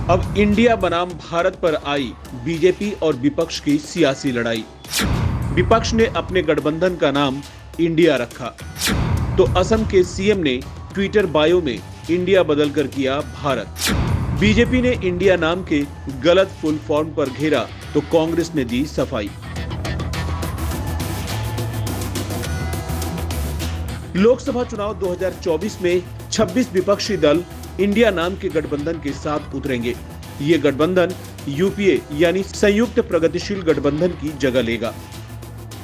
अब इंडिया बनाम भारत पर आई बीजेपी और विपक्ष की सियासी लड़ाई। विपक्ष ने अपने गठबंधन का नाम इंडिया रखा, तो असम के सीएम ने ट्विटर बायो में इंडिया बदलकर किया भारत। बीजेपी ने इंडिया नाम के गलत फुल फॉर्म पर घेरा, तो कांग्रेस ने दी सफाई। लोकसभा चुनाव 2024 में 26 विपक्षी दल इंडिया नाम के गठबंधन के साथ उतरेंगे। ये गठबंधन यूपीए यानी संयुक्त प्रगतिशील गठबंधन की जगह लेगा।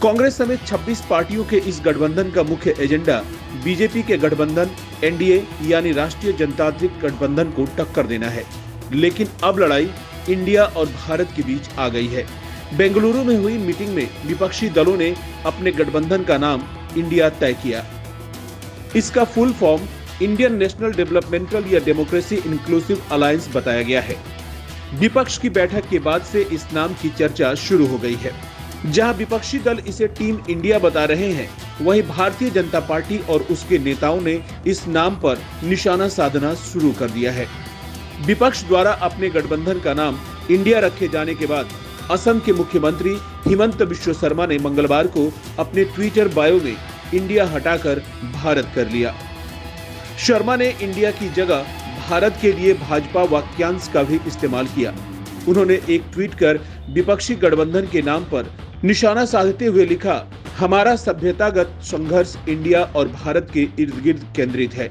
कांग्रेस समेत 26 पार्टियों के इस गठबंधन का मुख्य एजेंडा बीजेपी के गठबंधन एनडीए यानी राष्ट्रीय जनतांत्रिक गठबंधन को टक्कर देना है। लेकिन अब लड़ाई इंडिया और भारत के बीच आ गई है। बेंगलुरु में हुई मीटिंग में विपक्षी दलों ने अपने गठबंधन का नाम इंडिया तय किया। इसका full form Indian national developmental या डेमोक्रेसी इंक्लूसिव अलायंस बताया गया है। विपक्ष की बैठक के बाद से इस नाम की चर्चा शुरू हो गई है। जहां विपक्षी दल इसे टीम इंडिया बता रहे हैं, वहीं भारतीय जनता पार्टी और उसके नेताओं ने इस नाम पर निशाना साधना शुरू कर दिया है। विपक्ष द्वारा अपने गठबंधन का नाम इंडिया रखे जाने के बाद असम के मुख्यमंत्री हिमंत बिश्व शर्मा ने मंगलवार को अपने ट्विटर बायो में इंडिया हटाकर भारत कर लिया। शर्मा ने इंडिया की जगह भारत के लिए भाजपा वाक्यांश का भी इस्तेमाल किया। उन्होंने एक ट्वीट कर विपक्षी गठबंधन के नाम पर निशाना साधते हुए लिखा, हमारा सभ्यतागत संघर्ष इंडिया और भारत के इर्द गिर्द केंद्रित है।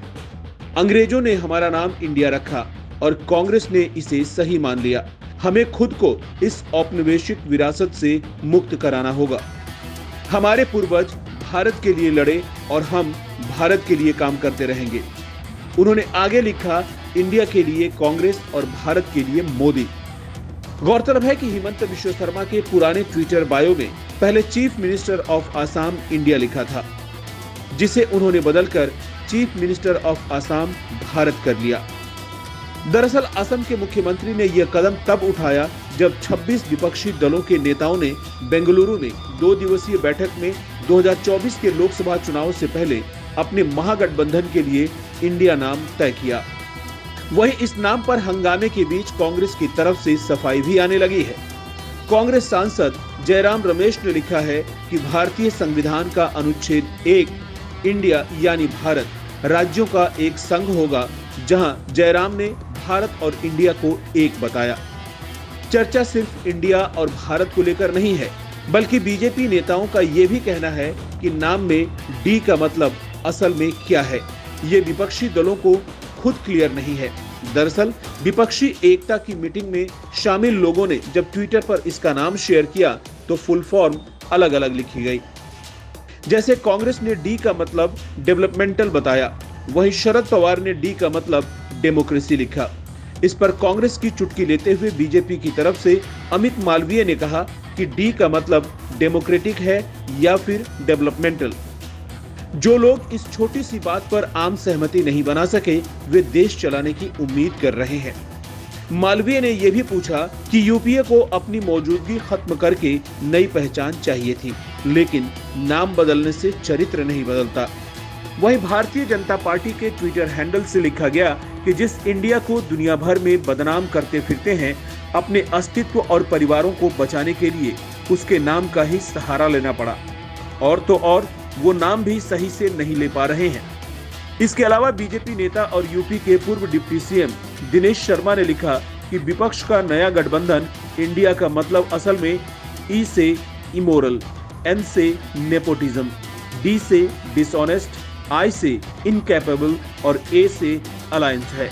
अंग्रेजों ने हमारा नाम इंडिया रखा और कांग्रेस ने इसे सही मान लिया। हमें खुद को इस औपनिवेशिक विरासत से मुक्त कराना होगा। हमारे पूर्वज भारत के लिए लड़े और हम भारत के लिए काम करते रहेंगे। उन्होंने आगे लिखा, इंडिया के लिए कांग्रेस और भारत के लिए मोदी। गौरतलब है कि हिमंत बिश्व शर्मा के पुराने ट्विटर बायो में पहले chief minister of Assam India लिखा था, जिसे उन्होंने बदलकर chief minister of Assam Bharat कर लिया। दरअसल असम के मुख्यमंत्री ने यह कदम तब उठाया जब 26 विपक्षी दलों के नेताओं ने बेंगलुरु में 2 दिवसीय बैठक में 2024 के लोकसभा चुनाव से पहले अपने महागठबंधन के लिए इंडिया नाम तय किया। वहीं इस नाम पर हंगामे के बीच कांग्रेस की तरफ से सफाई भी आने लगी है। कांग्रेस सांसद जयराम रमेश ने लिखा है कि भारतीय संविधान का अनुच्छेद 1 इंडिया यानी भारत राज्यों का एक संघ होगा, जहां जयराम ने भारत और इंडिया को एक बताया। चर्चा सिर्फ इंडिया और भारत को लेकर नहीं है, बल्कि बीजेपी नेताओं का ये भी कहना है कि नाम में डी का मतलब असल में क्या है, ये विपक्षी दलों को खुद क्लियर नहीं है। दरअसल विपक्षी एकता की मीटिंग में शामिल लोगों ने जब ट्विटर पर इसका नाम शेयर किया तो फुल फॉर्म अलग अलग लिखी गई। जैसे कांग्रेस ने डी का मतलब डेवलपमेंटल बताया, वहीं शरद पवार ने डी का मतलब डेमोक्रेसी लिखा। इस पर कांग्रेस की चुटकी लेते हुए बीजेपी की तरफ से अमित मालवीय ने कहा कि डी का मतलब डेमोक्रेटिक है या फिर डेवलपमेंटल। जो लोग इस छोटी सी बात पर आम सहमति नहीं बना सके, वे देश चलाने की उम्मीद कर रहे हैं। मालवीय ने यह भी पूछा कि यूपीए को अपनी मौजूदगी खत्म करके नई पहचान चाहिए थी, लेकिन नाम बदलने से चरित्र नहीं बदलता। वहीं भारतीय जनता पार्टी के ट्विटर हैंडल से लिखा गया कि जिस इंडिया को दुनिया भर में बदनाम करते फिरते हैं, अपने अस्तित्व और परिवारों को बचाने के लिए उसके नाम का ही सहारा लेना पड़ा, और तो और वो नाम भी सही से नहीं ले पा रहे हैं। इसके अलावा बीजेपी नेता और यूपी के पूर्व डिप्टी सीएम दिनेश शर्मा ने लिखा कि विपक्ष का नया गठबंधन इंडिया का मतलब असल में ई से इमोरल, एन से नेपोटिज्म, डी से डिसऑनेस्ट, आई से इनकैपेबल और ए से अलायंस है।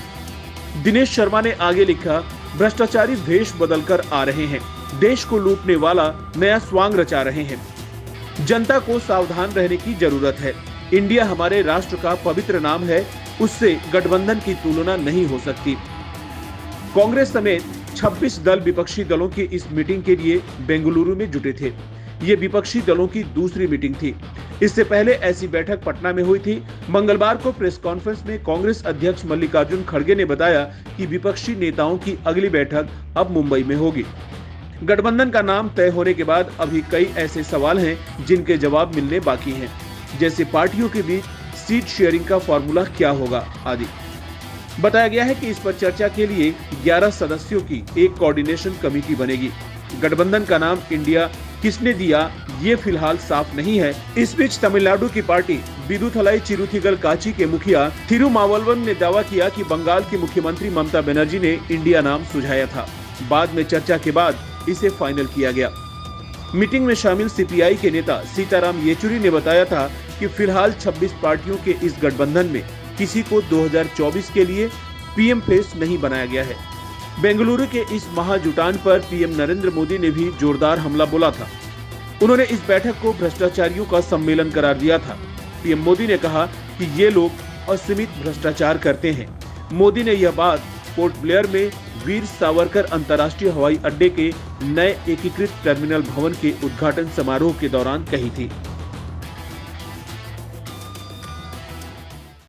दिनेश शर्मा ने आगे लिखा, भ्रष्टाचारी भेष बदलकर आ रहे हैं, देश को लूटने वाला नया स्वांग रचा रहे हैं। जनता को सावधान रहने की जरूरत है। इंडिया हमारे राष्ट्र का पवित्र नाम है, उससे गठबंधन की तुलना नहीं हो सकती। कांग्रेस समेत 26 दल विपक्षी दलों की इस मीटिंग के लिए बेंगलुरु में जुटे थे। ये विपक्षी दलों की दूसरी मीटिंग थी। इससे पहले ऐसी बैठक पटना में हुई थी। मंगलवार को प्रेस कॉन्फ्रेंस में कांग्रेस अध्यक्ष मल्लिकार्जुन खड़गे ने बताया कि विपक्षी नेताओं की अगली बैठक अब मुंबई में होगी। गठबंधन का नाम तय होने के बाद अभी कई ऐसे सवाल हैं जिनके जवाब मिलने बाकी हैं, जैसे पार्टियों के बीच सीट शेयरिंग का फॉर्मूला क्या होगा आदि। बताया गया है कि इस पर चर्चा के लिए 11 सदस्यों की एक कोऑर्डिनेशन कमेटी बनेगी। गठबंधन का नाम इंडिया किसने दिया ये फिलहाल साफ नहीं है। इस बीच तमिलनाडु की पार्टी विदुथलाई चिरुथिगल काची के मुखिया थिरुमावलवन ने दावा किया कि बंगाल की मुख्यमंत्री ममता बनर्जी ने इंडिया नाम सुझाया था। बाद में चर्चा के बाद इसे फाइनल किया गया। मीटिंग में शामिल सीपीआई के नेता सीताराम येचुरी ने बताया था कि फिलहाल 26 पार्टियों के इस गठबंधन में किसी को 2024 के लिए पीएम फेस नहीं बनाया गया है। बेंगलुरु के इस महाजुटान पर पीएम नरेंद्र मोदी ने भी जोरदार हमला बोला था। उन्होंने इस बैठक को भ्रष्टाचारियों का सम्मेलन करार दिया था। पीएम मोदी ने कहा कि ये लोग असीमित भ्रष्टाचार करते हैं। मोदी ने यह बात पोर्ट ब्लेयर में वीर सावरकर अंतर्राष्ट्रीय हवाई अड्डे के नए एकीकृत टर्मिनल भवन के उद्घाटन समारोह के दौरान कही थी।